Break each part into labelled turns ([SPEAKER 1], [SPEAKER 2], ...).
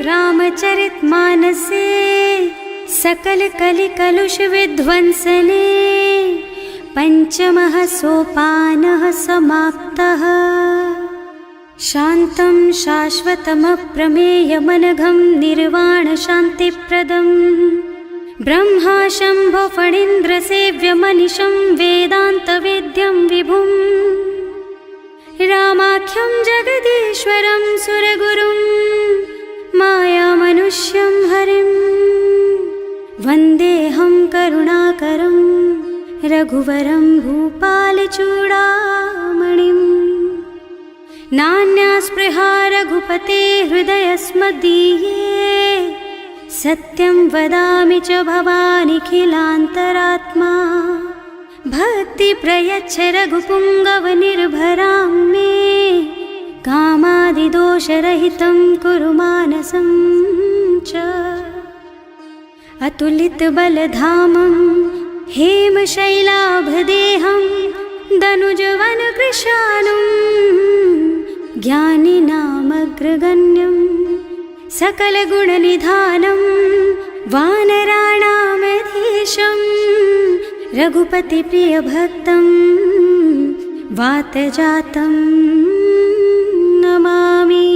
[SPEAKER 1] रामचरितमानसे सकल कलि कलुष विध्वंसने पंचमः सोपानः समाप्तः। शान्तं शाश्वतमप्रमेयमनघं निर्वाण शान्तिप्रदम् ब्रह्मा शम्भो फणीन्द्रसेव्यमनिशं वेदान्तवेद्यं विभुम् रामाख्यं जगदीश्वरं सुरगुरुं मायामनुष्यं हरिं वन्देऽहं करुणाकरं रघुवरं भूपालचूडामणिम्। नान्या स्पृहा रघुपते हृदयस्मदीये सत्यं वदामि च भवानिखिलान्तरात्मा। भक्ति प्रयच्छ रघुपुङ्गवनिर्भरां मे कामादिदोषरहितं कुरु मानसं च। अतुलितबलधामं हेमशैलाभदेहं दनुजवनकृशानुं ज्ञानिनामग्रगण्यं सकलगुणनिधानं वानराणामधीशं रघुपतिप्रियभक्तं वातजातं नमामि।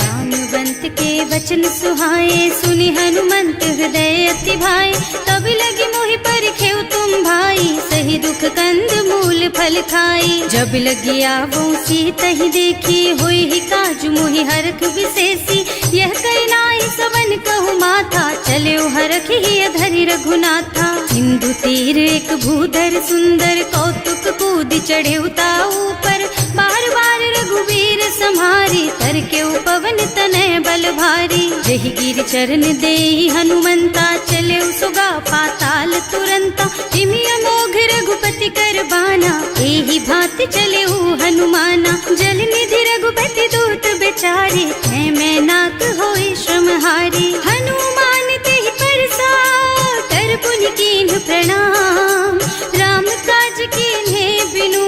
[SPEAKER 1] जानुवंत के वचन सुहाए सुनि हनुमंत हृदय अति भाए। तब लगी मोहि परिखेउ तुम भाई सही दुख कंद मूल फल खाई। जब लगी आवो सीतहि देखी होई ही काजु मोहि हरख विशेषी। यह कई नाई सवन कहु माथा चले हरख ही धरि रघुनाथा। सिंधु तीर एक भूधर सुंदर कौतुक कूद चढ़े ऊपर। बार बार रघुवीर सम्हारी तर के पवन तनय बल भारी। जहि गिर चरण देहि हनुमंता चले सुगा पाताल तुरंता। जिमि अमोघ रघुपति कर बाना एहि भांति चले हनुमाना। जल निधि रघुपति दूत बेचारे है मैं नाक होई श्रमहारी। हनुमान तेहि परसा कर पुनि कीन्ह प्रणाम। राम काज कीन्हे बिनु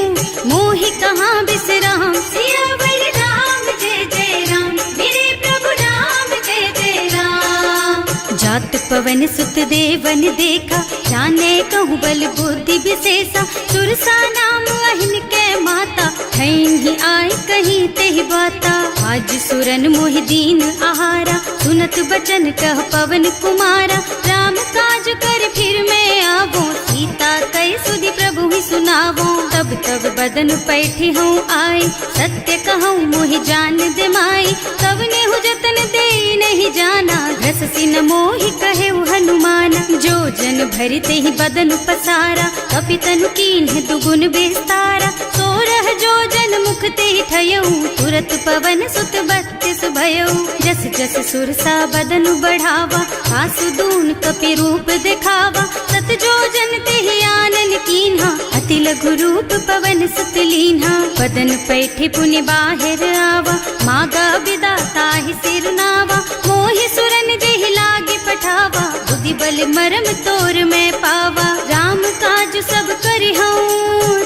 [SPEAKER 1] मोहि कहाँ बिसराम। सियावर राम जय जय राम मेरे प्रभु राम जय जय राम। जात पवन सुत देवन देखा जाने कहूँ बल बुद्धि विशेषा। सुरसा नाम अहिन के माता खैन ही आय कहीं तेहि बाता। आज सुरन मोहि दीन आहारा सुनत बचन कह पवन कुमारा। राम काज कर फिर मैं आवो सीता कई सुधि प्रभु ही सुनावो। तब तब बदन पैठी हूँ आए सत्य कहूँ मोहि जान दे माई। तब नेहु जतन दे नहीं जाना घस सिन मोहि कहे हनुमाना। जो जन भरिते ही बदन पसारा कपितनु कीन्ह दुगुन बेस्तारा। सोरह जो जन मुख ते ठयऊ तुरत पवन सुत बत्तिस भयऊ। जस जस सुरसा बदन बढ़ावा आसु दून कपि रूप दिखावा। सत जो जन ते आनन कीन्हा अति लघु रूप पवन सुत लीन्हा। बदन पैठे पुनि बाहिर आवा मागा बिदा ताहि सिर नावा। मोहि सुरन जेहि लागे पठावा बुद्धि बल मरम तोर मैं पावा। राम काज सब करिहूँ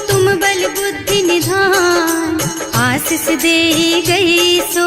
[SPEAKER 1] तुम बल बुद्धि निधान। आशीष दे गई सो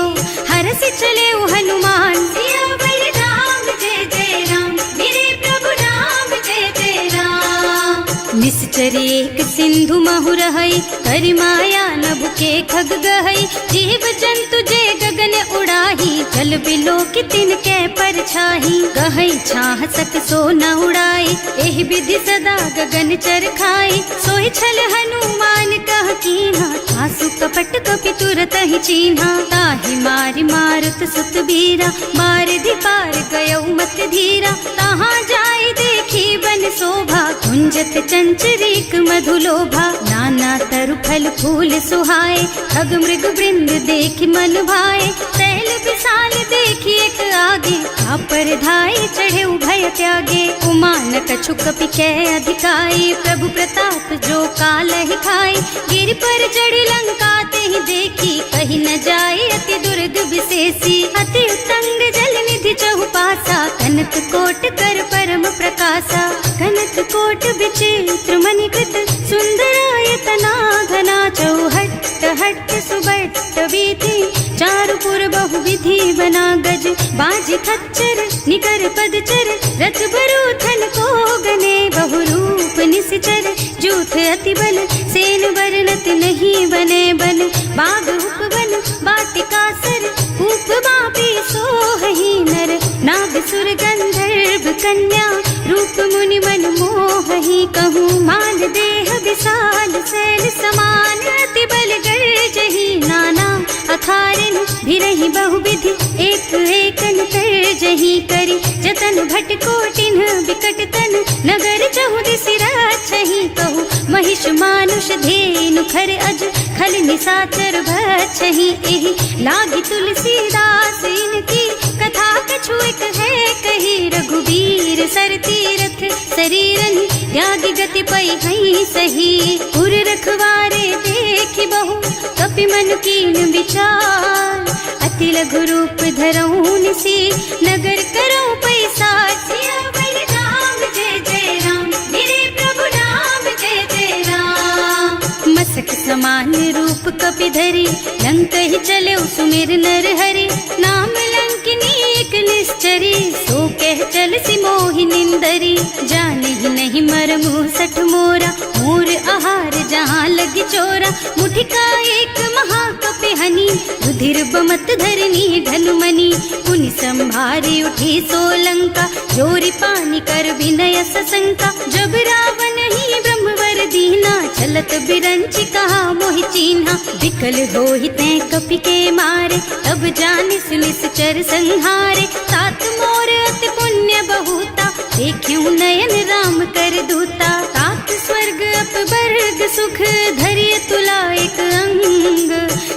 [SPEAKER 1] हरस चले हनुमान। सियावर राम जय जय राम मेरे प्रभु राम जय जय राम। निश्चर एक सिंधु महु रहई करि माया नभ के खग गहई। जीव जंतु जे गगन उड़ाही जल बिलो कि तिनके परछाही। गहई छाह सक सो न उड़ाई एहि विधि सदा गगन चर खाई। सोहि छल हनुमान कह कीन्हा आसु कपट कपि तुरत ही चीन्हा। ताहि मारि मारुत सुत बीरा बारिधि पार गयौ मत धीरा। तहाँ जाय देखी बन शोभा कुंजत चंचरीक मधुलोभा। नाना तरु फल फूल सुहाए खग मृग वृंद देखि मन भाए। तैल विशाल देखि एक आगे पर धाय चढ़े भय त्यागे। उमान कछु कपि कै अधिकाई प्रभु प्रताप जो काल ही खाई। गिर पर चढ़ी लंका ते ही देखी कहीं न जाए अति दुर्ग विशेषी। अति उत्तंग जल निधि चहुपासा कनक कोट कर परम प्रकाशा। कनक कोट विचित्र मणिकृत सुंदरायतना घना चौहट्ट हट्ट सुबट बीती, चारु पुर बहुविधि बना गज, बाज खच्चर निकर पदचर, रथ बरूथन को गने, बहुरूप निश्चर जूथ अति बल, सेन बरनत नहीं बने बन, बाग उपवन बाटिका सर, कूप बापी सोहहि नर, नाग सुर गंधर्व कन्या, रूप मुनि मन मोहहि, कहूँ मान देह विशाल शैल समान, अति बल गर्जहि नाना अखारन, भिरहि बहुविधि एक एकन तरजहि करि, जतन भट कोटिन बिकट तन, नगर चहुदिसि राछहि, कहूँ महिष मानुष धेनु खर अज, खल निसाचर भक्षहि, एहि लागी तुलसीदास इनकी, कथा कछु एक है कही, रघुबीर सर तीरथ शरीरनि, त्यागी गति पई हई सही, उर रखवारे देखि बहु, कपि मन कीन विचार, अति लघु रूप धरऊँ निसी, नगर करऊँ पैसार, सियावर राम जय जय राम, मेरे प्रभु राम जय जय राम, मसक समान रूप कपि धरि, लंक ही चले सुमिर नर हरि, नाम लंकिनी एक निश्चरी, सो कह चल सी मोहि निंदरी, जाने ही नहीं मरमु सठ मोरा, मोर आहार जहाँ लग चोरा, मुठिका एक महाकपि हनी, रुधिर बमत धरनी ढलुमनी, पुनि संभारी उठी सोलंका, जोरी पानी कर विनय सशंका, जब रावण ही ब्रह्मवर दीना, चलत बिरंचि कहा मोहि चीन्हा, विकल होहि तै कपि के मारे, तब जानि निश्चर संहारे, तात मोर अति पुण्य बहुता, देखियो नयन राम कर दूता, तात स्वर्ग अपवर्ग सुख, धरिय तुला एक अंग,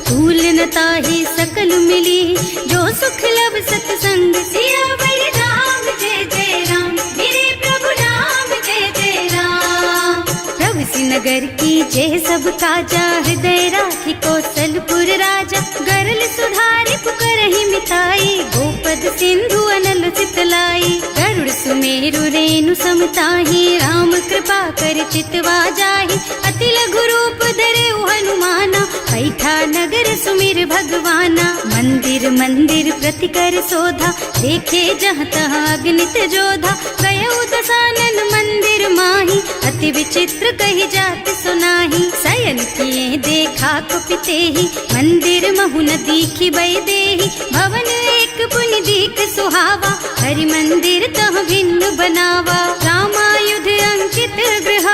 [SPEAKER 1] तूल न ताहि सकल मिली, जो सुख लब सतसंग, सियावर राम जय जय राम, मेरे प्रभु राम जय जय राम, प्रभु नगर की जय सब काजा, हृदय राखी कौशलपुर राजा, गरल सुधारि पुकारहि मिताई, गोपद सिंधु अनल चितलाई, गरुड़ सुमेरु रेणु समताहि, राम कृपा कर चितवा जाहि, अति लघु रूप धरे हनुमाना, बैठा नगर सुमिर भगवाना, मंदिर मंदिर प्रति कर शोधा, देखे जहाँ तहाँ अगणित जोधा, गयो दसानन मंदिर माही, अति विचित्र कही जात सुनाही, शयन किए देखा कुपितेहि, मंदिर महु न दीखि बई देहि, भवन एक पुनि दीख सुहावा, हरि मंदिर तह भिन्न बनावा, रामायुध अंकित गृह,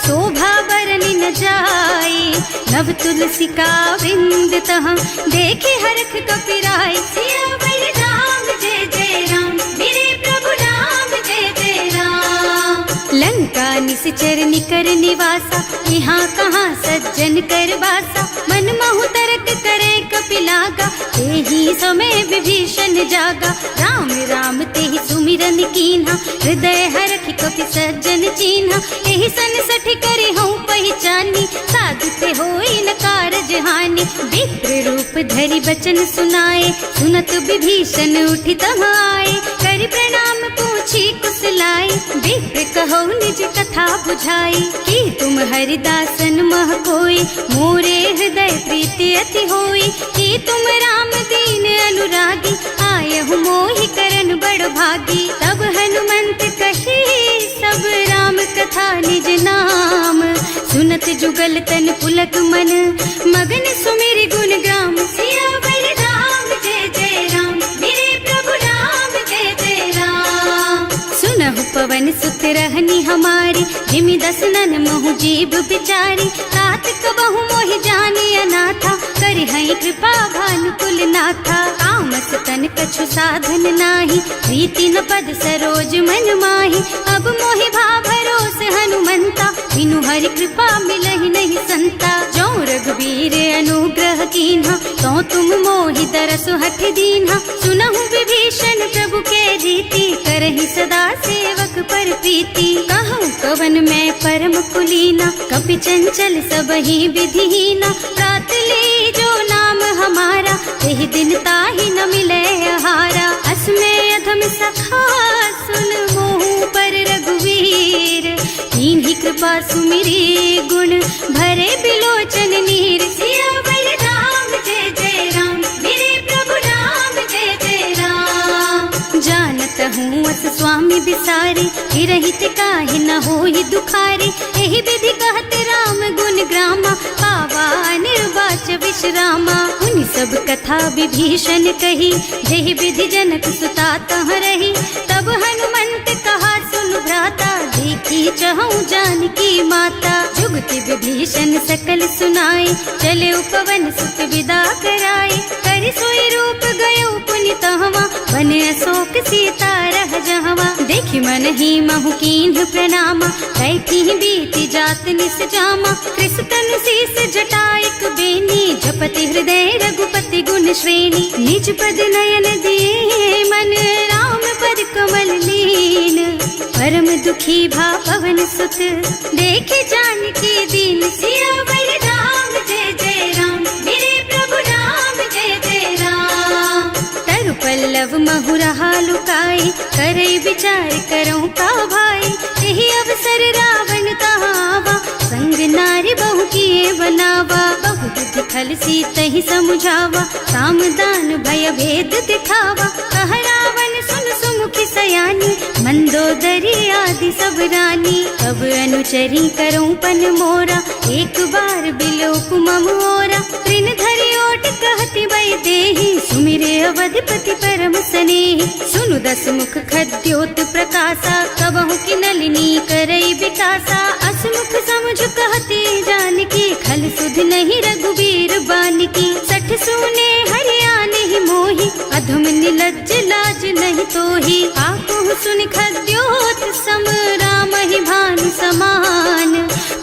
[SPEAKER 1] शोभा बरनि न जाई, नव तुलसी का बिंद तह, देखे हरख कपिराई, सियावर राम जय जय राम, मेरे प्रभु राम जय जय राम, लंका निश्चर निकर निवासा, यहाँ कहाँ सज्जन कर वासा, मन महु तरक करे कपिलागा, तेहि समय विभीषण जागा, राम राम तेहि सुमिरन कीन्हा, हृदय हरखि कपि सज्जन चीन्हा, एहि सन सठि करि हऊँ पहचानी, साधु ते होई न कारज हानि, विप्र रूप धरि बचन सुनाए, सुनत विभीषण उठि तहाँ आए, करि प्रणाम पूछी कुशलाई, विप्र कहो निज कथा बुझाई, कि तुम हरिदासन मह कोई, मोरे हृदय प्रीति अति होई, कि तुम राम दीन अनुरागी, आयहु मोहि करन बड़ भागी, तब हनुमंत कही सब राम कथा निज नाम, सुनत जुगल तन पुलक मन, मगन सुमिर गुण ग्राम, सियावर राम जय जय राम, मेरे प्रभु राम जय जय राम, सुनहु पवन सुत रहनी हमारी, जिमि दसनन महु जीव बिचारी, तात कबहु मोहि जानी अनाथा, करिहई कृपा भानुकुल नाथा, तामस तन कछु साधन नाही, प्रीति न पद सरोज मन माही, अब मोहि भाव भरोस हनुमंता, बिनु हरि कृपा मिलहि नहीं संता, जो रघुबीर अनुग्रह कीन्हा, तो तुम मोहि दरसु हठ दीन्हा, सुनहु विभीषण प्रभु के रीति, करहि सदा सेवक पर प्रीति, कहूँ कवन मैं परम कुलीना, कपि चंचल सबहि विधिहीना, रात ले जो नाम हमारा, तेहि दिन ताहि न मिले आहारा, असमय अधम सखा सुन मोहु पर रघुवीर, कीन्ही कृपा सुमिरी गुण भरे बिलोचन नीर, सियावर बनौस स्वामी बिसारी, रहित काहे न होई दुखारी। एहि विधि कहत राम गुण ग्रामा, पावा निर्वाच विश्रामा। उन सब कथा विभीषण कही, जेहि विधि जनक सुता तह रही। तब हनुमंत कहा सुन भ्राता, देखी चहु जानकी माता। जुगति विभीषण सकल सुनाई, चले उपवन सुत विदा कराई। कर सोई रूप गयो पुनि तहवा, बन अशोक सीता रह जहवा। देखि मन ही महु कीन्ह प्रणामा, कैथी बीति जात निस जामा। कृष तनु शीस जटायक बेनी, जपति हृदय रघुपति गुण श्रेणी। निज पद नयन दिए मन, राम पद कमल लीन। परम दुखी भा पवन सुत, देखे जानकी दीन। सियावर राम जय जय राम, मेरे प्रभु राम जय जय राम। तरु पल्लव महुरहा लुकाई, करई विचार करऊं का भाई। यही अवसर रावण तहावा, संग नारी बहु किए बनावा। बहु बुद्धि खल सीतहि समुझावा, काम दान भय भेद दिखावा। कह रावण सुन सुमुखी सयानी, मंदोदरी आदि सब रानी। अब अनुचरी करऊं पन मोरा, एक बार बिलोक मम ओरा। तृण धरि ओट कहति वै देहि, सुमिरे अवधिपति परम स्नेहि। सुनु दस मुख खद्योत प्रकाशा, कबहु की नलिनी करई विकासा। असमुख समझ कहती जानकी, खल सुध नहीं रघुबीर बानकी। सठ सूने हरियाणा ही मोही, अधम निलज्ज लाज नहीं तोही। आपहु सुन खद्योत सम, राम ही भानु समान।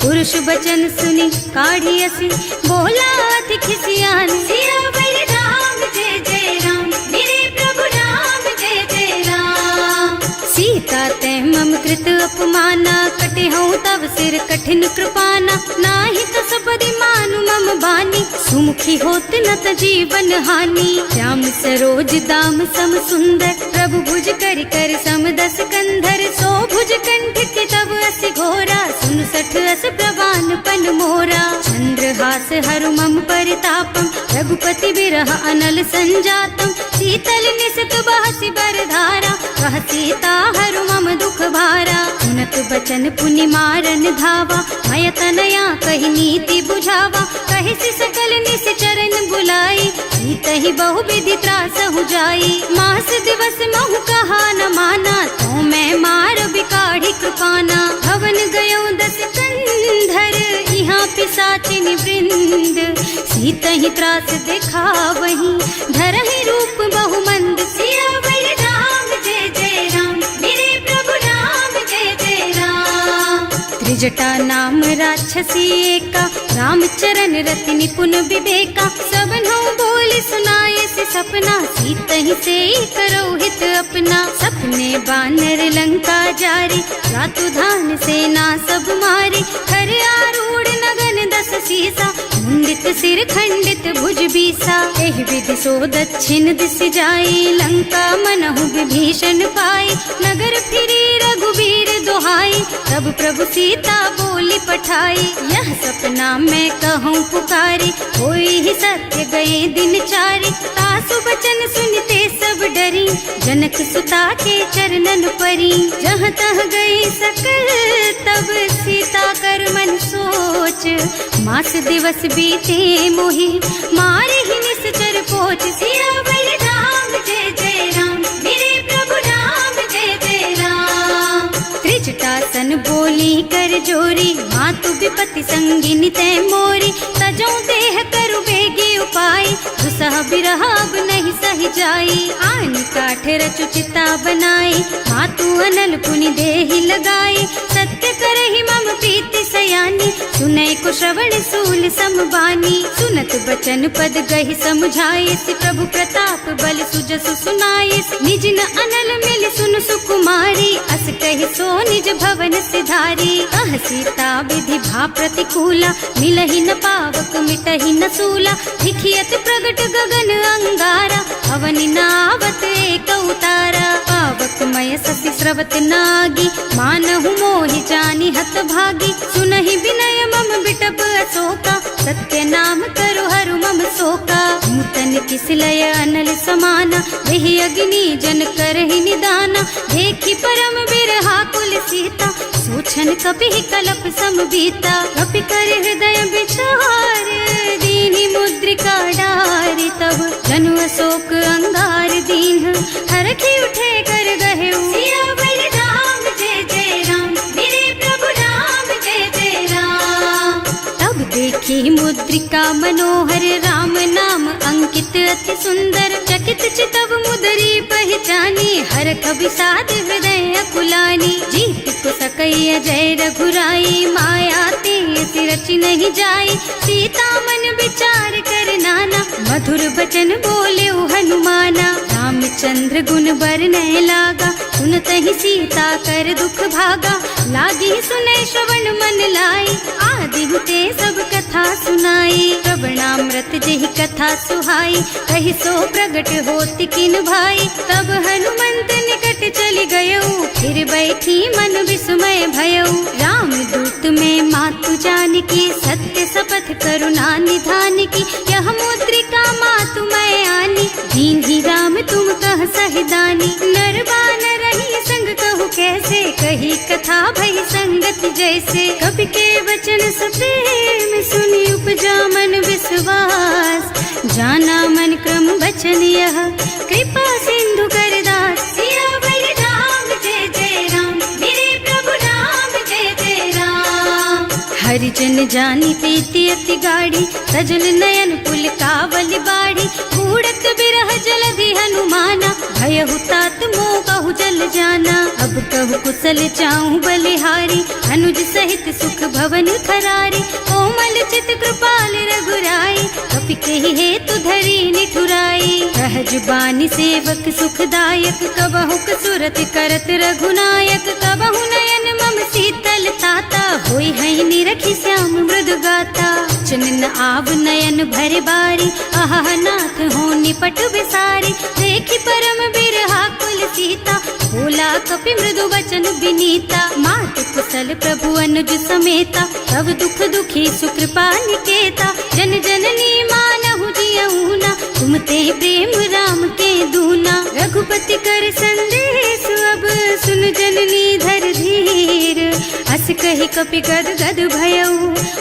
[SPEAKER 1] पुरुष बचन सुनि काढ़ी असी, बोला अति खिसियान। सियावर राम जय जय राम, मेरे प्रभु राम जय जय राम। सीता तै मम कृत अपमाना, कटे हूँ तव सिर कठिन कृपाना। नाही त सबदि मानु मम बानी, सुमुखी होत न त जीवन हानि। श्याम सरोज दाम सम सुंदर, प्रभु भुज कर कर सम दस कंधर। सो भुज कंठ के तब अस घोरा, सुन सठ अस प्रवान पन मोरा। चंद्रहास हरु मम परितापम, रघुपति बिरह अनल संजातम। शीतल निसत बहसि बरधारा, कह सीता हरु मम दुख भारा। सुनत बचन पुनि मारन धावा, मय तनया कहि नीति बुझावा। कहि सि सकल निस चरण बुलाई, सीतहि बहु विधि त्रासहु जाई। मास दिवस महु कहा न माना, तो मैं मार बिकाढ़ी कृपाना। भवन गयो दस कंधर, यहाँ पिशाचिनि वृंद। सीतहि त्रास दिखावहीं, धरहि रूप बहु मंद। सियावर राम जय जय राम, मेरे प्रभु राम जय जय राम। त्रिजटा नाम राक्षसी एका, राम चरण रति निपुण विवेका। सबनों बोल सुनाए से सपना, सीतहि से करो हित अपना। सपने बानर लंका जारी, रातु धान सेना सब मारी। खर आरूढ़ नगन दस सीसा, मुंडित सिर खंडित भुज बीसा। एहि विधि सो दक्षिण दिस जाई, लंका मनहु विभीषण पाई। नगर फिरी रघुबीर दुहाई, तब प्रभु सीता बोली पठाई। यह सपना मैं कहूँ पुकारी, होई ही सत्य गए दिन चारि। तासु बचन सुनते सब डरी, जनक सुता के चरणन परी। जहाँ तह गई सकल तब सीता कर मन सोच। मास दिवस बीते मोहि, मारे ही निश्चर पोच। सियावर राम जय जय राम, मेरे प्रभु राम जय जय राम। त्रिजटा सन बोली कर जोरी, मातु विपति संगिनी तै मोरी। तजो देह करु बेगी उपाय, दुसह बिरह अब नहीं सही जाई। आन काठ रचु चिता बनाई, मातु अनल पुनि देहि लगाई। सत्य करहि मम प्रीति सयानी, सुनै को श्रवण सूल समबानी। सुनत बचन पद गहि समझाइस, प्रभु प्रताप बल सुजसु सुनाइस। निज न अनल मिल सुन सुकुमारी, अस कहि सो निज भवन सिधारी। कह सीता विधि भा प्रतिकूला, मिलहि न पावक मिटहि न सूला। लिखियत प्रगट गगन अंगारा, अवनि नावत एक उतारा। पावक मय ससि स्रवत नागी, मानहु मोहि जानि हत भागी। सुनहि विनय मम बिटप अशोका, सत्य नाम करु हरु मम शोका। नूतन किसलय अनल समाना, वही अग्नि जन करहि निदाना। देखी परम बिरहा कुल सीता, सोचन कपि कलप सम बीता। कपि कर हृदय विचार, दीनी मुद्रिका डारी। तब जनु अशोक अंगार दीन, हरखी उठे कर गहे सियावर राम जय जय राम, मेरे प्रभु राम जय जय राम। तब देखी मुद्रिका मनोहर, राम नाम अंकित अति सुंदर। चकित चितव मुदरी पहचानी, हरख विषाद हृदय अकुलानी। जीत को सकैया जय रघुराई, माया ते रचि नहीं जाई। सीता मन विचार कर नाना, मधुर बचन बोले हनुमाना। रामचंद्र गुण बरनय लागा, सुनतहि सीता कर दुख भागा। लागी सुनै श्रवण मन लाई, आदि हुते सब कथा सुनाई। श्रवणामृत जेहि कथा सुहाई, कहि सो प्रगट होति किन भाई। तब हनुमंत निकट चली गयऊ, फिर बैठी मन विस्मय भयऊ। राम दूत में मातु जानकी, सत्य शपथ करुणा निधान की। यह मुद्रिका मातु मैं आनी, दीन्ही राम तुम कह सहिदानी। नरबान रही संग कहु कैसे, कही कथा भई संगति जैसे। कवि के वचन सप्रेम सुनि उपजा मन विश्वास। जाना मन क्रम वचन यह, कृपा सिंधु कर दास। सियावर राम जय जय राम, मेरे प्रभु राम जय जय राम। हरिजन जानी प्रीति अति गाढ़ी, सजल नयन पुल कावल बाढ़ी। बूढ़त बिरह जलधि हनुमाना, भयहु तात मोह कहु जल जाना। अब कहु कुशल चाहूं बलिहारी, अनुज सहित सुख भवन खरारी। कोमल चित कृपाल रघुराई, कपि कहि हेतु धरी निठुराई। सहज बानी सेवक सुखदायक, कबहु सुरत करत रघुनायक। कबहु नयन मम शीतल ताता, होई है निरखी श्याम मृदु गाता। चनन आव नयन भरे बारी, आहा नाथ हो निपट बिसारी। देखी परम बिरहा कुल सीता, बोला कपि मृदु वचन विनीता। मात कुशल प्रभु अनुज समेता, तब दुख दुखी सुकृपा निकेता। जन जननी मानहु जियऊ ना, तुम ते प्रेम राम के दूना। रघुपति कर संदेश अब सुन जननी धर धीर। अस कहि कपि गद गद भयऊ,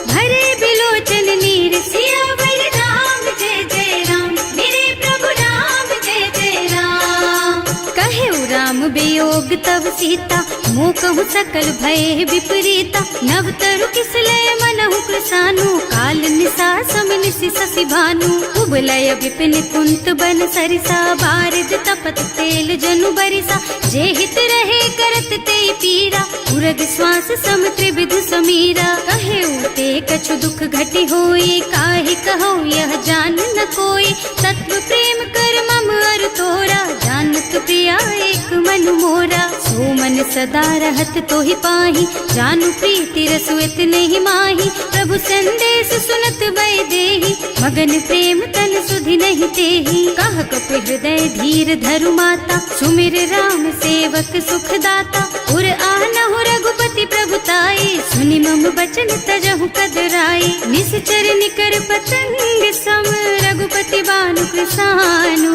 [SPEAKER 1] भरे बिलोचन नीर। सियावर राम जय जय राम, मेरे प्रभु राम जय जय राम। कहे राम वियोग तब सीता, मोह कहु सकल भय विपरीता। नव तरु किसलय मनहु कृसानु, काल निसा सम निशि शशि भानु। उबलय विपिन कुंत बन सरिसा, बारिज तपत तेल जनु बरिसा। जे हित रहे करत ते पीरा, उरग श्वास सम त्रिविध समीरा। कहे ते कछु दुख घटी होई, काहे कहो यह जान न कोई। तत्व प्रेम कर मम अर तोरा, जानत प्रिया एक मन मोरा। सो मन सदा रहत तोहि पाही, जानु प्रीति रसु इतने ही माही। प्रभु संदेश सुनत वै देही, मगन प्रेम तन सुधि नहीं तेही। कह कपि हृदय धीर धरु माता, सुमिर राम सेवक सुखदाता। उर आनहु रघुपति प्रभुताई, सुनि मम बचन तजहु कदराई। निश्चर निकर पतंग सम, रघुपति बानु कृसानु।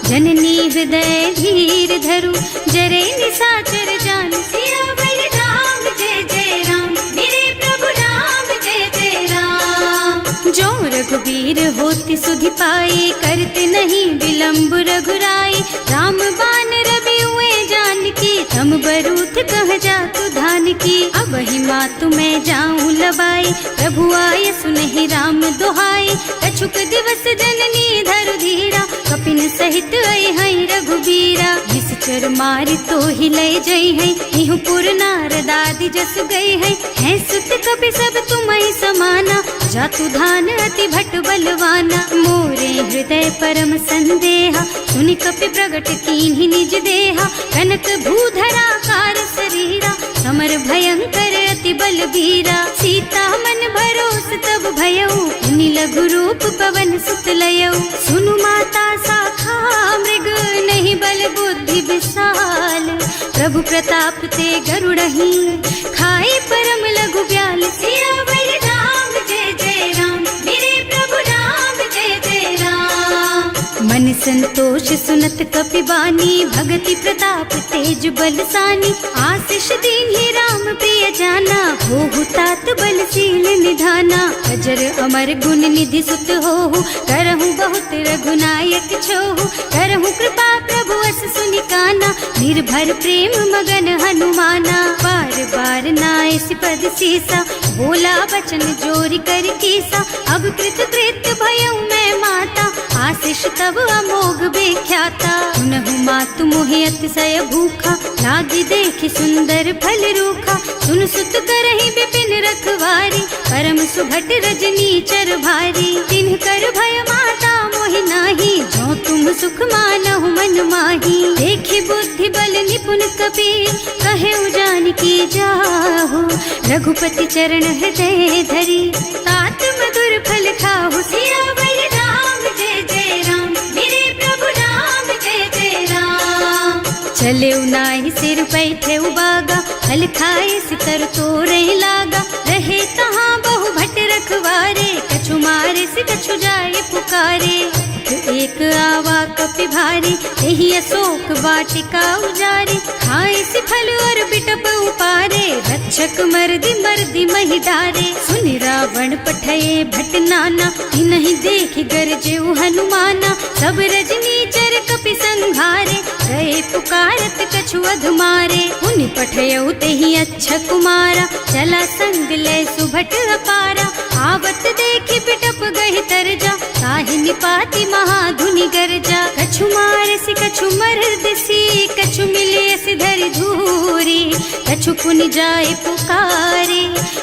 [SPEAKER 1] जननी हृदय धीर धरु, जरे निशाचर जानु। सियावर राम जय जय राम, मेरे प्रभु राम जय जय राम। जो रघुबीर होति सुधि पाई, करते नहीं विलम्ब रघुराई। राम बान रवि हुए जानकी, तम बरूथ कह जातु धान की। अब ही मातु मैं जाऊं लबाई, प्रभु आय सुनहि राम दुहाई। कछुक दिवस जननी धरु धीरा, कपिन सहित आई है रघुबीरा। निश्चर मारि तो ही लय जई है, इहु पुर नारद आदि जस गई है। हैं सुत कपि सब तुम्हि समाना, जातु धान अति भट बलवाना। मोरे हृदय परम संदेहा, सुनि कपि प्रगट कीन्हि निज देहा। कनक भूधरा कार शरीरा, समर भयंकर अति बलबीरा। सीता मन भरोस तब भयऊ, मुनि लघु रूप पवन सुत लयऊ। सुनु माता शाखा मृग, नहीं बल बुद्धि विशाल। प्रभु प्रताप ते गरुड़हि, खाई परम लघु ब्याल। सियावर राम जय जय राम, मेरे प्रभु राम जय जय राम। संतोष सुनत कपिबानी, भगति प्रताप तेज बलसानी। आशीष दीन्हि राम प्रिय जाना, होहु तात बलशील निधाना। अजर अमर गुण निधि सुत होहु, करहु बहुत रघुनायक छोहु। करहु कृपा प्रभु अस सुनि काना, निर्भर प्रेम मगन हनुमाना। बार बार नाइस पद सीसा, बोला बचन जोरी कर कीसा। अब कृत कृत भयउ मैं माता, आशीष तब अमोघ बेख्याता। सुनहु मातु मोहि अतिशय भूखा, लागी देखि सुंदर फल रूखा। सुन सुत करहि विपिन रखवारी, परम सुभट रजनी चर भारी। तिन्ह कर भय माता मोहि नाही, जो तुम सुख मानहु मन माही। देखि बुद्धि बल निपुण कपि, कहे जानकी जाहु। रघुपति चरण हृदय धरी, तात मधुर फल खाहु। सियावर राम जय जय राम, मेरे प्रभु राम जय जय राम। चले नाहि सिर बैठे बागा, फल खाए सितर तोरे लागा। रहे तहाँ बहु भट रखवारे, कछु मारे से कछु जाए पुकारे। एक आवा कपि भारी, यही अशोक वाटिका उजारी। खाए से फल और बिटप उपारे, रक्षक मर्दी मर्दी महि डारे। सुनि रावण पठये भट नाना, नहीं देखि गरजेउ हनुमाना। सब रजनी चर कपि संघारे, गए पुकारत कछु अधमारे। उनि पठयउ तेहि अच्छा कुमारा, चला संग ले सुभट अपारा। आवत देखि बिटप गहि तरजा, ताहि निपाति महाधुनि गरजा। कछु मारसि कछु मरदसी, कछु मिलेसि धरि धूरी। कछु पुनि जाए पुकारे,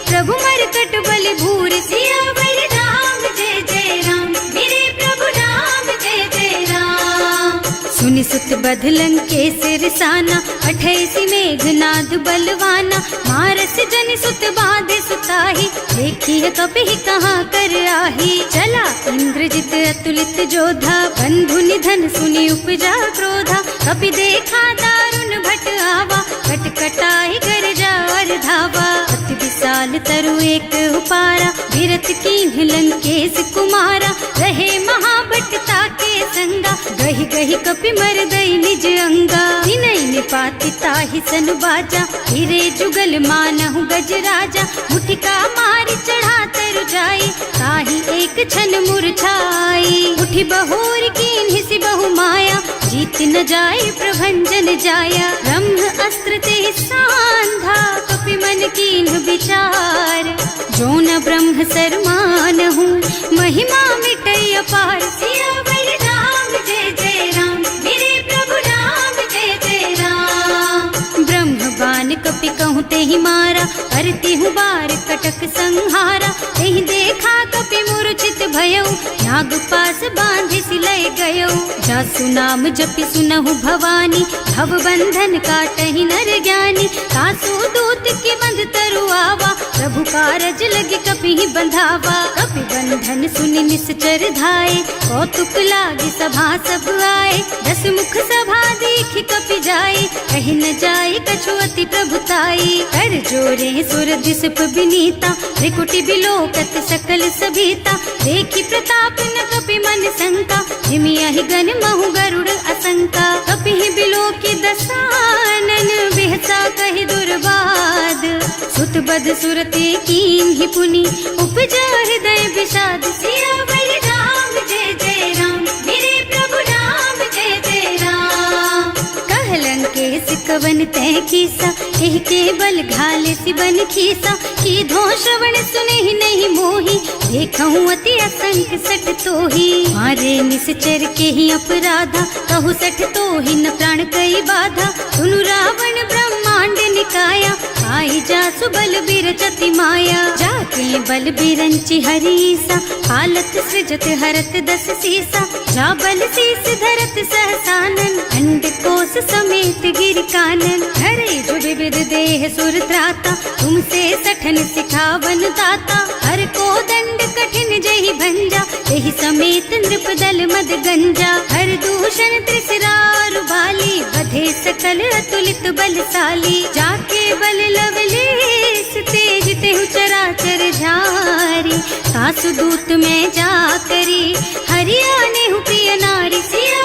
[SPEAKER 1] प्रभु मरकट बल भूरि। सियावर राम जय जय राम, मेरे प्रभु राम जय जय राम। सुनि सुत बध लंकेश रिसाना, पठैसि मेघनाद बलवाना। मारस जनि सुत बाधे सुताही, देखिए कपि कहाँ कर आही। चला इंद्रजित अतुलित जोधा, बंधु निधन सुनि उपजा क्रोधा। कपि देखा दारुण भट आवा, कटकटाई गरजा और धावा। अति विशाल तरु एक उपारा, विरत कीन्ह लंकेश कुमारा। रहे महाभट ताके संगा, गहि गहि कपि मर गई निज अंगा। विनय निपाति ताहि सन बाजा, फिरे जुगल मानहु गज राजा। मुठिका मारि चढ़ा तरु जाई, ताहि एक छन मुरझाई। उठि बहोर कीन्हि सि बहु माया, जीत न जाए प्रभंजन जाया। ब्रह्म अस्त्र ते सांधा, कपि मन कीन्ह विचार। जो न ब्रह्म सर मानहु, महिमा मिटै अपार। सियावर राम जय जय राम, मेरे प्रभु राम जय जय राम। ब्रह्म बान कपि कहूँ तेहि मारा, करती हूँ बार कटक संहारा। तेहि देखा कपि मूर्छित भयउ, नाग पास बांधि सिलय गयउ। जासु नाम जपि सुनहु भवानी, भव बंधन काटहि नर ज्ञानी। तासु दूत की बंध तरु आवा, प्रभु कारज लगे कपि बंधावा। कपि बंधन सुनि निश्चर धाये, कौतुक लागे सभा सब आए। 10 मुख सभा देखि कपि जाए, कहि न जाए कछु अति प्रभुताई। कर जोरे सुर दिसप विनीता, त्रिकुटि बिलोकत सकल सभीता। देखि प्रताप न कपि मन शंका, हिमियहि गण महु गरुड़ असंका। कपि बिलोकि दसानन, बिहसा कहि दुर्बाद। सुत बद सुरते कीन्हि पुनि, उपजा हृदय विषाद। सियावर राम जय जय राम, मेरे प्रभु राम जय जय राम। कह लंकेश कवन तै कीसा, एहि के बल घाले सि बन खीसा। कीधो श्रवण सुनेहि नहीं मोही, देखहु अति असंख सठ तोही। मारे निश्चर के ही अपराधा, कहु सठ तोहि न प्राण कई बाधा। सुनु रावण ब्रह्मांड निकाया, आई जासु बल बिरचति माया। जाके बल बिरंचि हरीसा, हालत सृजत हरत 10 सीसा। जा बल शीस धरत सहसानन, अंड कोस समेत गिर कानन। हरे जो विविध देह सुर त्राता, तुमसे सठन सिखावन दाता। हर को दंड कठिन जहि भंजा, तेहि समेत नृप दल मद गंजा। हर दूषण त्रिसरारु बाली, बधे सकल अतुलित बलशाली। जाके बल लवलेस तेज तेहु चराचर झारी। सासु दूत में जा करी, हरियाणे हु प्रिय नारी। सिया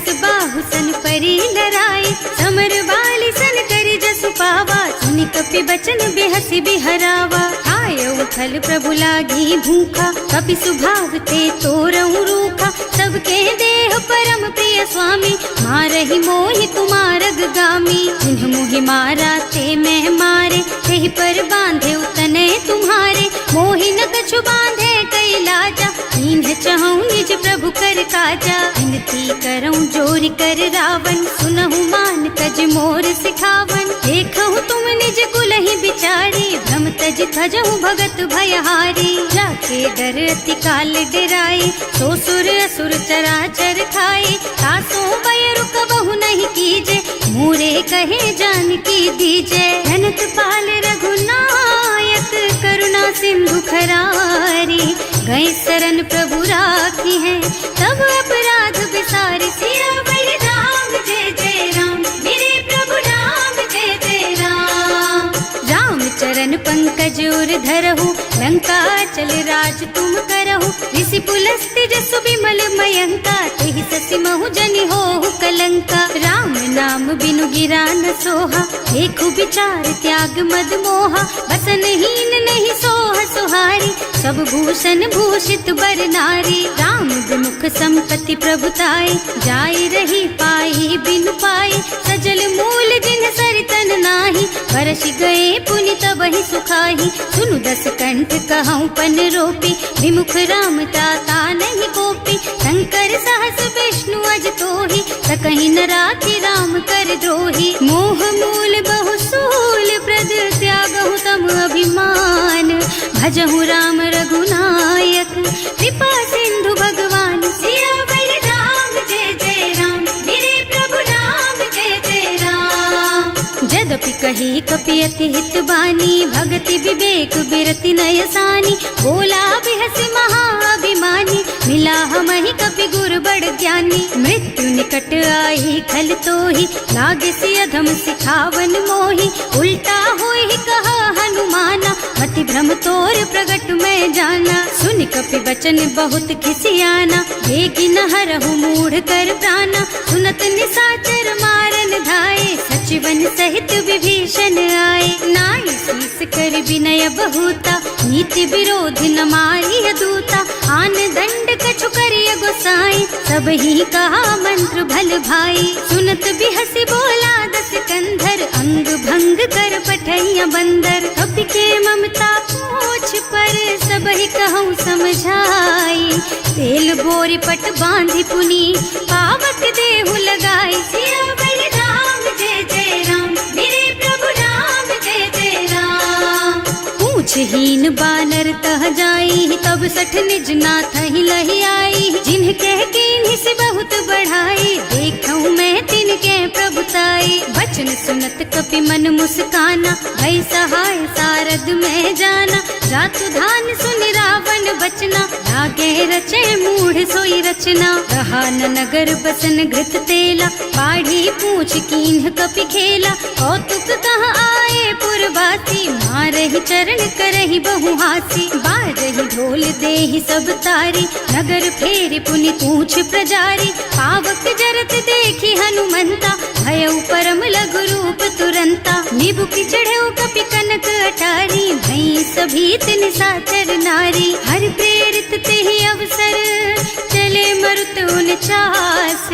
[SPEAKER 1] बस बाहु सन परी लराए, समर बाली सन करी जसु पावा, सुनि कपि बचन बेहसी बिहरावा। आयऊ फल प्रभु लागी भूखा, कपि सुभाव ते तोरऊ रूखा, सबके देह परम प्रिय स्वामी, मारहि मोहि कुमारग गामी। जिन्ह मोहि मारा ते मैं मारे, तेहि पर बांधे उतने तुम्हारे, मोहि न कछु बांधे कई लाजा, इन्ह चहु निज प्रभु कर काजा। विनती करऊं जोरि कर रावण, सुनहु मान तज मोर सिखावन। देखहु तुम निज कुलहि बिचारी, भ्रम तज थजहु भगत भयहारी। जाके डर अति काल डराए, सो सुर असुर चराचर खाए। तासो भय रुक बहु नहीं कीजे, मोरे कहे जानकी दीजे। जनत पाल रघुनायक, करुणा सिंधु खरारी। गए शरण प्रभु राखी है, तब अपराध बिसारी। सियावर राम जय जय राम, मेरे प्रभु राम जय जय राम। राम चरण पंकज उर धरहु, लंका चल राज तुम करहु। ऋषि पुलस्त्य जसु बिमल मयंका, तेहि ससि महु जनि होहु कलंका। राम नाम बिनु गिरा न सोहा, देखु विचार त्याग मद मोहा। बसन हीन नहीं सोह सुहारी, सब भूषण भूषित बर नारी। राम विमुख संपत्ति प्रभुताई, जाई रही पाई बिनु पाई। सजल मूल जिन सरितन नाही, बरस गए पुनि तबहि सुखाही। सुनु दस कंठ कहऊँ पन रोपी, विमुख राम ताता नहीं कोपी। शंकर सहस विष्णु अज तोहि, सकहि न राखि राम कर द्रोही। मोह मूल बहु सूल प्रद, त्यागहु तम अभिमान। भजहु राम रघुनायक, कृपा सिंधु भगवान। सियावर राम जय जय राम, मेरे प्रभु राम जय जय राम। जदपि कही कपि अति हित बानी, भगति विवेक बिरति नय सानी। बोला बिहसि महाअभिमानी, मिला हमहि कपि गुर बड़ ज्ञानी। मृत्यु निकट आई खल तोहि, लागे सि अधम सिखावन मोहि। उल्टा होहि कहा हनुमाना, मति भ्रम तोर प्रगट मैं जाना। सुनि कपि बचन बहुत खिसियाना, वेगी न हरहु मूढ़ कर प्राणा। सुनत निशाचर मारन धाये, सचिवन सहित विभीषण आए। नाई शीस कर विनय बहुता, नीति विरोध न मारिय दूता। आन दंड कछु करिय गोसाई, सब ही कहा मंत्र भल भाई। सुनत बिहसि बोला दस कंधर, अंग भंग कर पठैया बंदर। कपि के ममता पूछ पर, सब ही कहूँ समझाई। तेल बोरी पट बांधि पुनी, पावक देहु लगाई। सियावर राम जय जय राम, मेरे प्रभु राम जय जय राम। पूछहीन बानर तह जाई, तब सठ निज नाथ ही लही आई। जिन्ह कह कीन्हि से बहुत बढ़ाई, देखऊँ मैं तिनके प्रभुताई। वचन सुनत कपि मन मुस्काना, भई सहाय सारद में जाना। जातु धान सुनि रावण बचना, लागे रचे मूढ़ सोई रचना। रहा न नगर बसन घृत तेला, बाढ़ी पूछ कीन्ह कपि खेला। कौतुक कह आए पुरवासी, मारहि चरण करहि बहु हासी। बाजहि ढोल देहि सब तारी, नगर फेरि पुनि पूछ प्रजारी। पावक जरत देखि हनुमंता, भयउ परम लघु रूप तुरंता। निबुकि चढ़ऊ कपि कनक अटारी, भई सभीत निशाचर नारी। हर प्रेरित तेहि अवसर, चले मरुत उनचास।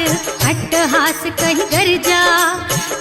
[SPEAKER 1] अट्टहास कहि गर्जा,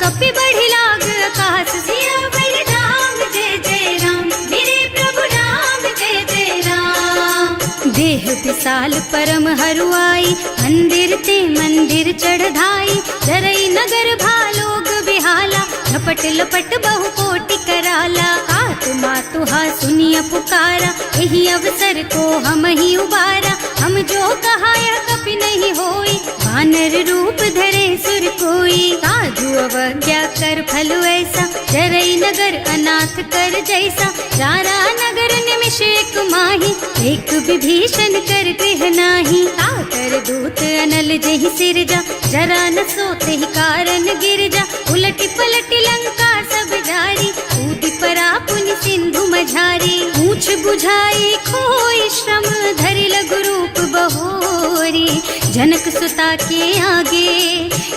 [SPEAKER 1] कपि बढ़ि लाग आकाश। सियावर राम जय जय राम, मेरे प्रभु राम जय जय राम। देह विशाल परम हरुआई, मंदिर ते मंदिर चढ़ाई। जरई नगर भालोग बिहाला, झपट लपट बहु कोटि कराला। आत्मा तुहा सुनिय पुकारा, यही अवसर को हम ही उबारा। हम जो कहा यह कपि नहीं होई, वानर रूप धरे सुर कोई। साधु अवज्ञा कर फल ऐसा, जरई नगर अनाथ कर जैसा। जारा नगर निमिष एक माही, एक विभीषण कर गृह नाही। ताकर दूत अनल जहि सिरजा, जरा न सोते ही कारण गिर जा। उलटी पलटी लंका सब जारी, कूदि परा पुनि सिंधु मझारी। पूछ बुझाई खोई श्रम, धरि लघु रूप बहोरी। जनक सुता के आगे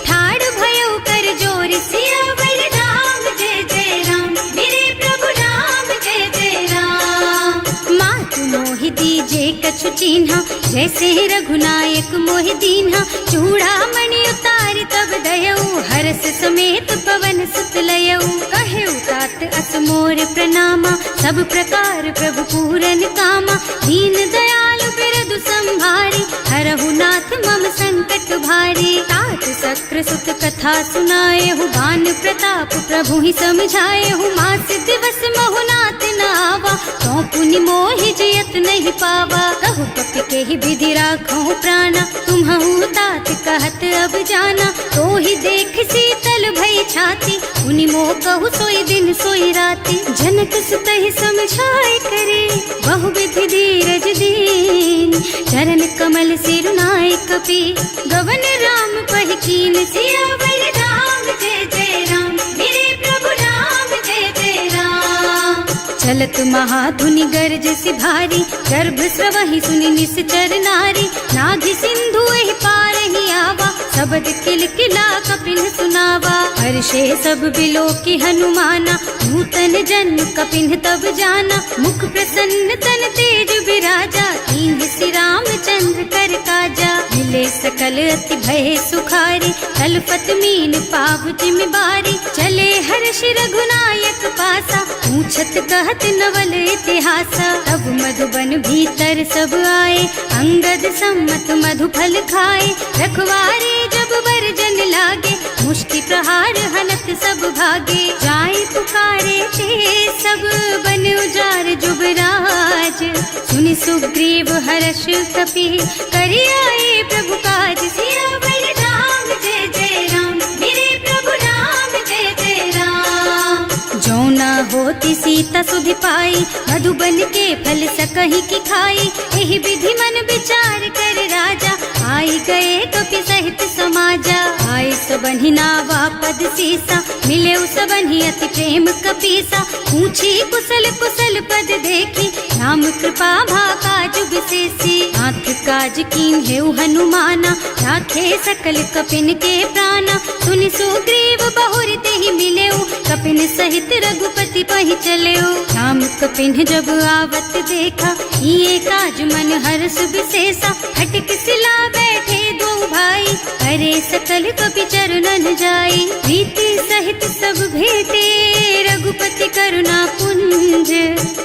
[SPEAKER 1] ठाड़ भयो कर जोर सियावर राम जय जय राम, मेरे प्रभु राम जय जय राम। मातु मोहि दीजे कछु चिन्हा, जैसे रघुनायक मोहि दीन्हा। चूड़ा मणि उतारि तब दयऊ, हरस समेत पवन सुत लयऊ। कहे तात अस मोर प्रणामा, सब प्रकार प्रभु पूरन कामा। दीन दयालु बिरदु संभारी, हरहु नाथ मम संकट भारी। तात सक्र सुत कथा सुनाएहु, बान प्रताप प्रभु ही समझाएहु। मास दिवस महु नाथ न आवा, तो पुनि मोहि जयत नहीं पावा। कहु कपि के ही विधि राखहु प्राणा, तुम्हु तात कहत अब जाना। तो ही देख शीतल भई छाती, उनि मोह कहु सोई दिन सोई राती। जनक सुत ही समझाए करे, बहु विधि धीरज दीन। चरण कमल सिरुनाए कपि, गवन राम पहि कीन। सियावर राम जय जय राम, मेरे प्रभु राम जय जय राम। चलत महाधुनि गरज सि भारी, गर्भ स्रवहि सुनि निश्चर नारी। नाभि सिंधु एहि पार ही आवा, शब्द किलकिला कपिन सुनावा। हर्षे सब बिलो की हनुमाना, नूतन जन्म कपिन तब जाना। मुख प्रसन्न तन तेज विराजा, कीन्ह श्री रामचंद्र कर काजा। मिले सकल अति भय सुखारी, कलपत मीन पाव जिम बारी। चले हर्ष रघुनायक पासा, पूछत कहत नवल इतिहासा। तब मधुबन भीतर सब आए, अंगद सम्मत मधु फल खाए। रखवारे जब बरजन लागे, मुष्टि प्रहार हनत सब भागे। जाए पुकारे ते सब, बन उजार जुबराज। सुनि सुग्रीव हर्ष कपि, करि आए प्रभु काज। सियावर राम जय जय राम, मेरे प्रभु राम जय जय राम। जो न होती सीता सुधि पाई, मधुबन के फल सकहि की खाई। एहि विधि मन विचार कर राजा, आई गए कपि सहित समाजा। आए सबन्हि नावा पद सीसा, मिले सबन्हि अति प्रेम कपीसा। पूछी कुशल कुशल पद देखी, राम कृपा भाका जुग सेसी। नाथ काज कीन्हेउ हनुमाना, राखे सकल कपिन के प्राणा। सुनि सुग्रीव बहुर तेहि मिलेउ, कपिन सहित रघुपति पहि चलेउ। राम कपिन जब आवत देखा, ये काज मन हर्ष विशेषा। हटिक सिला बैठे दो भाई, अरे सकल कपि चरणन जाई। प्रीति सहित सब भेटे, रघुपति करुणा पुंज।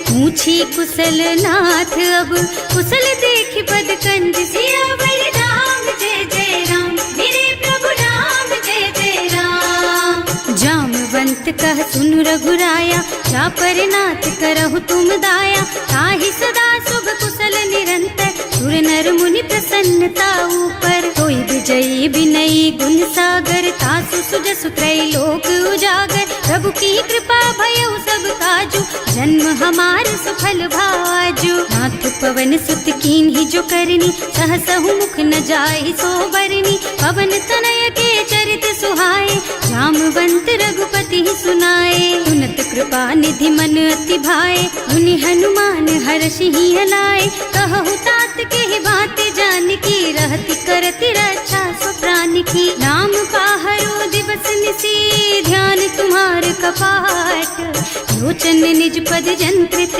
[SPEAKER 1] पूछी कुशल नाथ अब, कुशल देखि पद कंज। सियावर राम जय जय राम, मेरे प्रभु राम जय जय राम। जामवंत कह सुनु रघुराया, चापर नाथ करहु तुम दाया। ताहि सदा शुभ कुशल निरंतर, सुर नर मुनि प्रसन्नता ऊपर। कोई विजयी विनयी गुण सागर, तासु सुजसु त्रैलोक उजागर। प्रभु की कृपा भयउ सब काजू, जन्म हमार सुफल भाजू। नाथ पवन सुत कीन्ही जो करनी, सहसहु मुख न जाहि सो बरनी। पवन तनय के चरित सुहाए, जामवंत रघुपति सुनाए। सुनत कृपा निधि मन अति भाए, मुनि हनुमान हर्षि हलाए। कहु तात के बात जानकी, रहति करति रक्षा सो प्राण की। नाम पाहरो दिवस निसी, ध्यान तुम्हार कपाट। लोचन निज पद जंत्रित,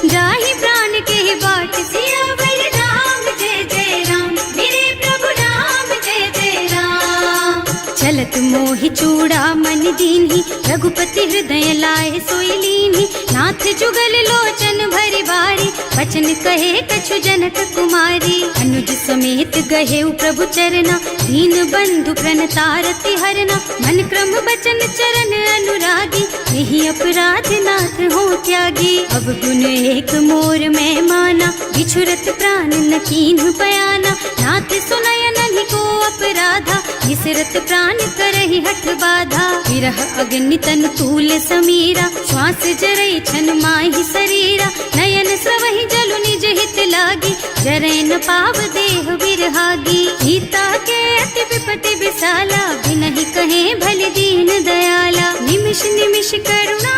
[SPEAKER 1] जाहि प्राण के बाट। सियावर राम जय जय राम, मेरे प्रभु राम जय जय राम। चलत मोहि चूड़ा मन दीन्ही, रघुपति हृदय लाए सोई लीन्ही। नाथ जुगल लोचन भरि बारी, बचन कहे कछु जनक कुमारी। अनुज समेत गहेउ प्रभु चरना, दीन बंधु प्रणतारति हरना। मन क्रम बचन चरण अनुरागी, यही अपराध नाथ हो त्यागी। अब गुण एक मोर मैं माना, बिछुरत प्राण न कीन्ह बयाना। नाथ सुनय नन्हि को अपराधा, निसरत प्राण करहि हठ बाधा। विरह अग्नि तन तूल समीरा, श्वास जरई छन माहि शरीरा। नयन स्रवहि जलु निज हित लागी, जरै न पाव देह बिरहागी। सीता के अति विपति विशाला, बिनहि कहे भले दीन दयाला। निमिष निमिष करुणा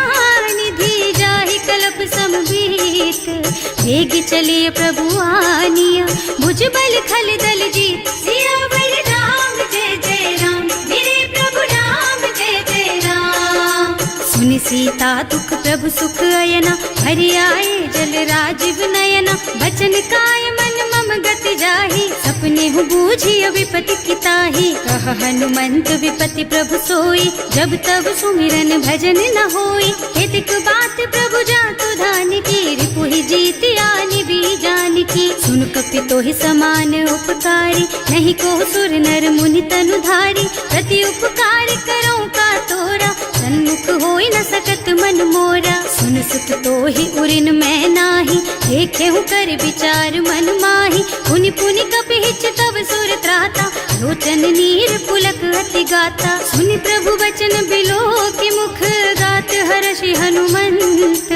[SPEAKER 1] निधि, जाहि कलप समभीत। वेग चलिए प्रभु आनिया, भुज बल खल दल जीत। सियावर राम जय जय सुनि सीता दुख प्रभु सुख अयना, हरि आए जल राजीव नयना। बचन काय मन मम गति जाहि, सपने हूँ बूझिय विपति किताहि। कह हनुमंत विपति प्रभु सोई, जब तब सुमिरन भजन न होई। हेतिक बात प्रभु जातु धान की, रिपुहि जीति आनि बीजान की। सुन कपि तोहि समान उपकारी, नहीं को सुर नर मुनि तनु धारी। प्रति उपकार करो का तोरा, सन्मुख होई न सकत मन मोरा। सुन सुत तोहि उरिन मैं नाही, देखे हूँ कर विचार मन माही। पुनि पुनि कपि हिच तब सुर त्राता, लोचन नीर पुलक अति गाता। सुनि प्रभु बचन बिलो की मुख, गात हर्षि हनुमंत।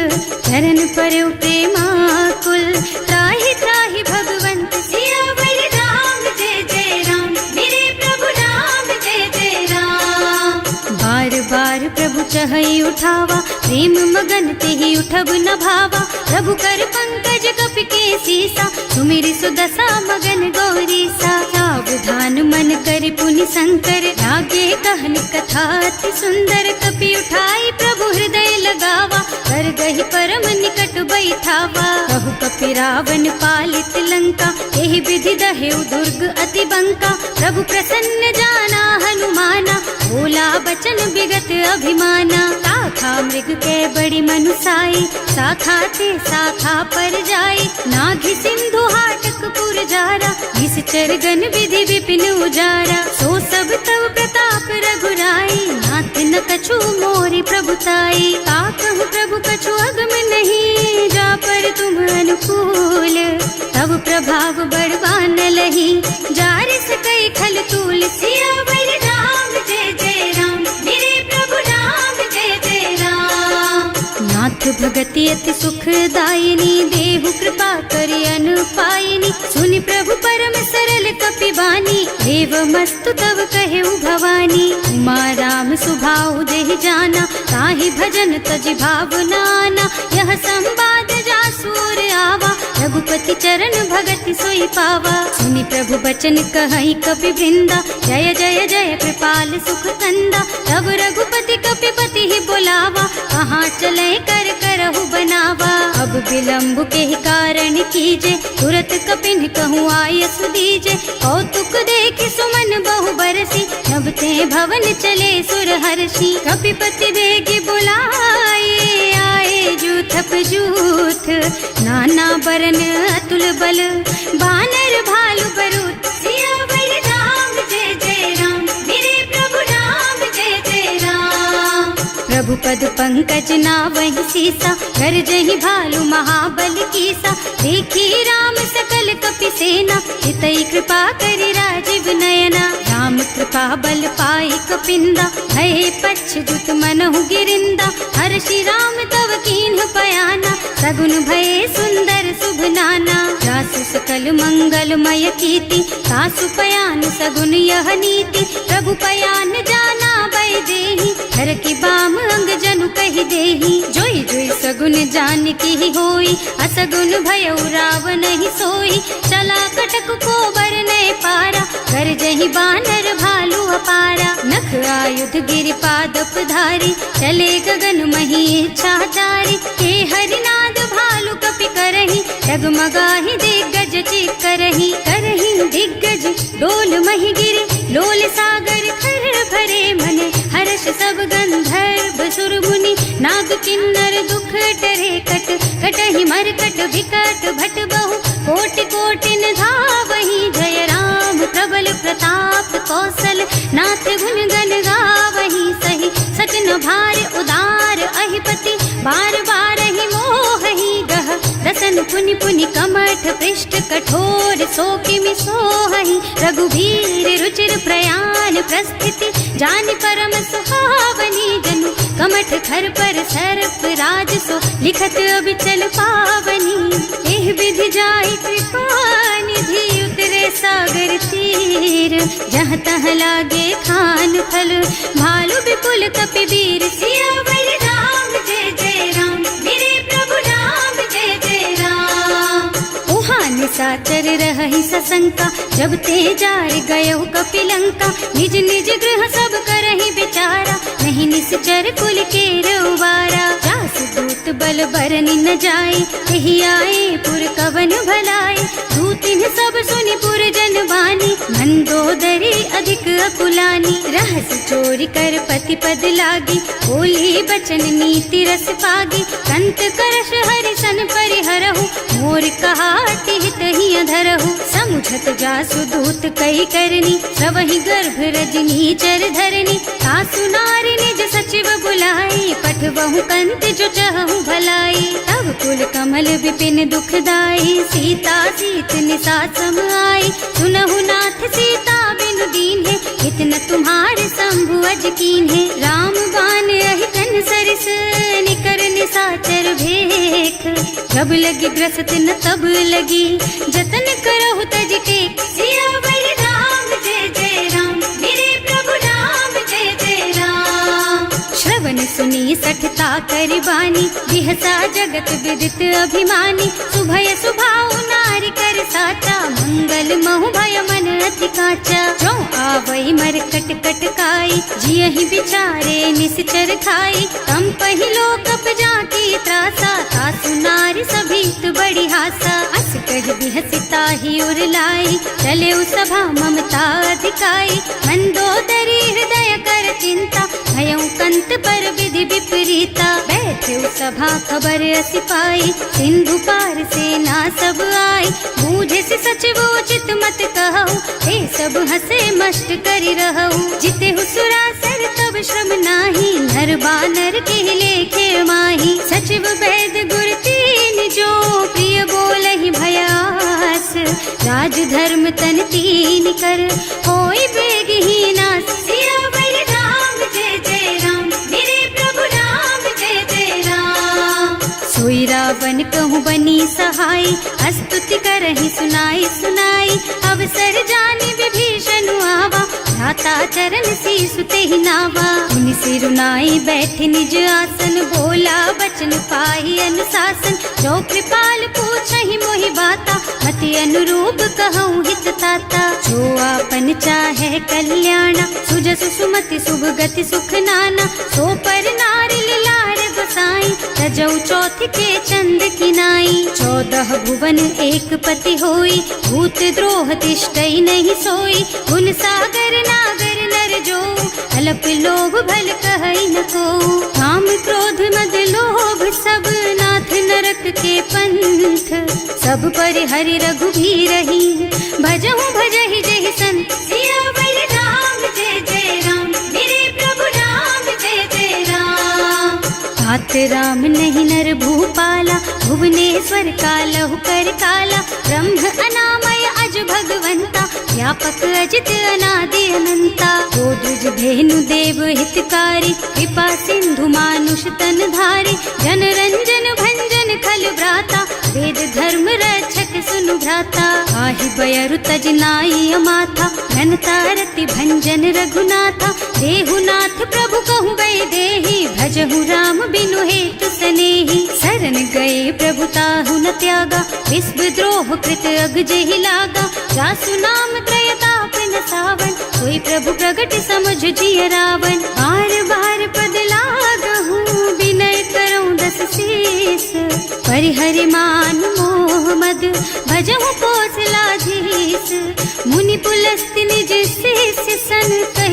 [SPEAKER 1] चरण परउ प्रेमाकुल, त्राहि त्राहि भगवंत। सियावर राम जय जय राम, मेरे प्रभु राम जय जय राम। बार बार प्रभु चहई उठावा, प्रेम मगन तेहि उठब न भावा। प्रभु कर पंकज कपि के सीसा, सुमिरि सुदशा मगन गौरीसा। सावधान मन कर पुनि शंकर, लागे कहन कथा अति सुंदर। कपि उठाई प्रभु हृदय लगावा, कर गहि परम निकट बैठावा। कहु कपि रावण पालित लंका, एहि विधि दहेउ दुर्ग अति बंका। प्रभु प्रसन्न जाना हनुमाना, बोला बचन विगत अभिमाना। शाखा मृग के बड़ी मनुसाई, शाखा ते शाखा पर जाई। नाघि सिंधु हाटक पुर जारा, निश्चर गण विधि विपिन उजारा। सो सब तव प्रताप रघुराई, नाथ न कछु मोरि प्रभुताई। का कहु प्रभु कछु अगम नहीं, जा पर तुम अनुकूल। तब प्रभाव बड़वान लही, जार सकई खल तूल। सियावर राम जय जय राम, मेरे प्रभु राम जय जय राम। नाथ भगति अति सुखदायिनी, देहु कृपा करि अनुपायिनी। सुनि प्रभु परम सरल कपि बानी, एवमस्तु तव कहेउ भवानी। उमा राम सुभाउ जेहि जाना, ताहि भजन तजि भावनाना। यह संवाद जासु और आवा, रघुपति चरण भगति सोई पावा। सुनि प्रभु बचन कहई कपि वृंदा, जय जय जय कृपाल सुख कंदा। तब रघुपति कपिपति ही बोलावा, कहाँ चले कर करहु बनावा। अब विलम्ब के कारण कीजे, तुरत कपिन कहूँ आयसु दीजे। कौतुक देखि सुमन बहु बरसी, नभ ते भवन चले सुर हर्षि। कपिपति बेगी बुलाए, आए जूथप जूथ। नाना बरन अतुल बल, बानर भालु बरूथ। सियावर राम जय जय राम, मेरे प्रभु राम जय जय राम। प्रभु पद पंकज नावहि सीसा, कर जहि भालु महाबल कीसा। देखी राम सकल कपि सेना, हितई कृपा करि राजीव नयना। राम कृपा बल पाई कपिंदा, भय पच्छ्युत मनहु गिरिंदा। हर्षि राम तव कीन्ह पयाना, सगुन भये सुंदर शुभ नाना। जासु सकल मंगलमय कीर्ति, तासु पयान सगुन यह नीति। प्रभु पयान जाना भय देहि, हर की बाम अंग जनु कहि देहि। जोई जोई सगुन जान की होई, असगुन भयउ रावण ही सोई। चला कटक को बरने पारा, कर जहि बानर भालु अपारा। नख आयुध गिरि पादप धारी, चले गगन मही इच्छा जारी। हे हरिनाद भालु कपि करहि, डगमगाहि दिग्गज चित करहि। करहि दिग्गज डोल मही गिरि, लोल सागर खर भरे मन। हर्ष सब गंधर्व सुर मुनि, नाग किन्नर दुख डरे कट। कटहि मरकट विकट भट बहु, कोटि कोटिन धावहि। जय राम प्रबल प्रताप कौशल, नाथ गुण गण गावहि। सही सचन भार उदार अहिपति, बार बार ही मोहि गह। रसन पुनि पुनि कमठ पृष्ठ, कठोर सो किमि सोहहि। रघुवीर रुचिर प्रयाण प्रस्थिति, जानि परम सुहावनी। जनु कमठ खर पर सर्प राज सो, लिखत अबिचल पावनी। एह विधि जाहि कृपा निधि, उतरे सागर तीर। जहाँ तहाँ लागे खान फल, भालु विपुल कपि वीर। सियावर राम जय जय राम, मेरे प्रभु राम जय जय राम। उहाँ निशाचर रही सशंका, जब ते जार गयो कपिलंका। निज निज गृह सब करहि विचारा, नहीं निश्चर कुल के उबारा। जासु दूत बल बरनि न जाए, यही आए पुर कवन भलाए। दूतिन सब सुनि पुर जन बानी, मंदोदरी अधिक अकुलानी। रहस चोरी कर पति पद लागी, बोली बचन नीति रस पागी। कंत करश हरि सन परिहरहु, मोर कहाति हित ही अधरहु। समुझत जासु दूत कही करनी, सबहि गर्भ रजनी चर धरनी। सासु नारी निज सचिव बुलाई, पठवहु कंत जो चहु भलाई। तब कुल कमल विपिन दुखदाई, सीता सीत निसा सम आई। सुनहु नाथ सीता बिनु दीन्हे, इतना तुम्हारे शंभु अज कीन्हे। राम बान अहितन सरिस, निकर निसाचर भेख। जब लगी ग्रसत न तब लगी, जतन करहु तज टेक। सियावर राम जय जय राम, मेरे प्रभु राम जय जय राम। श्रवण सुनी सठता करि बानी, बिहसा जगत विदित अभिमानी। सुभय सुभाउ नारी कर साचा, मंगल महु भय मन अति काचा। जो आवई मरकट कटकाई, जियहि बिचारे निश्चर खाई। तम पहिलो कप जाकी त्रासा, सासु नारी सभीत बड़ी हासा। अस कह बिहसिता ही उर लाई, चले सभा ममता अधिकाई। मंदोदरी हृदय कर चिंता, भयउ कंत पर विधि विपरीता। बैठे सभा खबर असी पाई, सिंधु पार सेना सब आई। बूझे से सचिव उचित मत कहु, हे सब हसे मस्त करि रहु। जिते हुसुरासर तब श्रम नाही, नर बानर के लेखे माही। सचिव वैद गुर तीन जो, प्रिय बोलहि भयास। राज धर्म तन तीन कर, होई बेगहि नास। सियावर राम जय जय राम, मेरे प्रभु राम जय जय राम। सोई रावण कहूँ बनी सहाय, स्तुति करहि सुनाई सुनाई। अवसर जानि विभीषण आवा, भ्राता चरण सीसु तेहि नावा। मुनि सिरुनाई बैठे निज आसन, बोला बचन पाहि अनुशासन। जो कृपाल पूछहि मोहि बाता, मति अनुरूप कहूँ हित ताता। जो आपन चाहे कल्याणा, सुजसु सुमति शुभ गति सुख नाना। सो पर नारी लार गोसाई, तजौ चौथ के चंद किनाई। 14 भुवन एक पति होई, भूत द्रोह तिष्ठई नहीं सोई। गुण सागर नागर नर जो, अल्प लोभ भल कहई न को। काम क्रोध मद लोभ सब, नाथ नरक के पंथ। सब पर हरि रघुबीरहि, भजहु भजहि जहि संत। सियावर राम जय जय राम, मेरे प्रभु राम जय जय राम। तात राम नहीं नर भूपाला, भुवनेश्वर कालहु कर काला। ब्रह्म अनामय अज भगवंता, व्यापक अजित अनादि अनंता। गोदुज धेनु देव हितकारी, कृपा सिंधु मानुष तन धारी। जन रंजन भंजन खल भ्राता, वेद धर्म रक्षक सुनु भ्राता। आहि बयरु तज नाई अमाथा, घनता रति भंजन रघुनाथा। देहुनाथ प्रभु कहु गए देहि, भजहु राम बिनु हेतु सनेहि। शरण गए प्रभु ताहु न त्यागा, विश्व द्रोह कृत अग जेहि लागा। जासु नाम त्रय ताप न सावन, सोई प्रभु प्रगट समझ जिय रावण। बार बार पद लागहु, विनय करऊं दस शीस। परिहरि मान मोह मद, भजहु कौशलाधीश। मुनि पुलस्त्य निज शिष्य सन।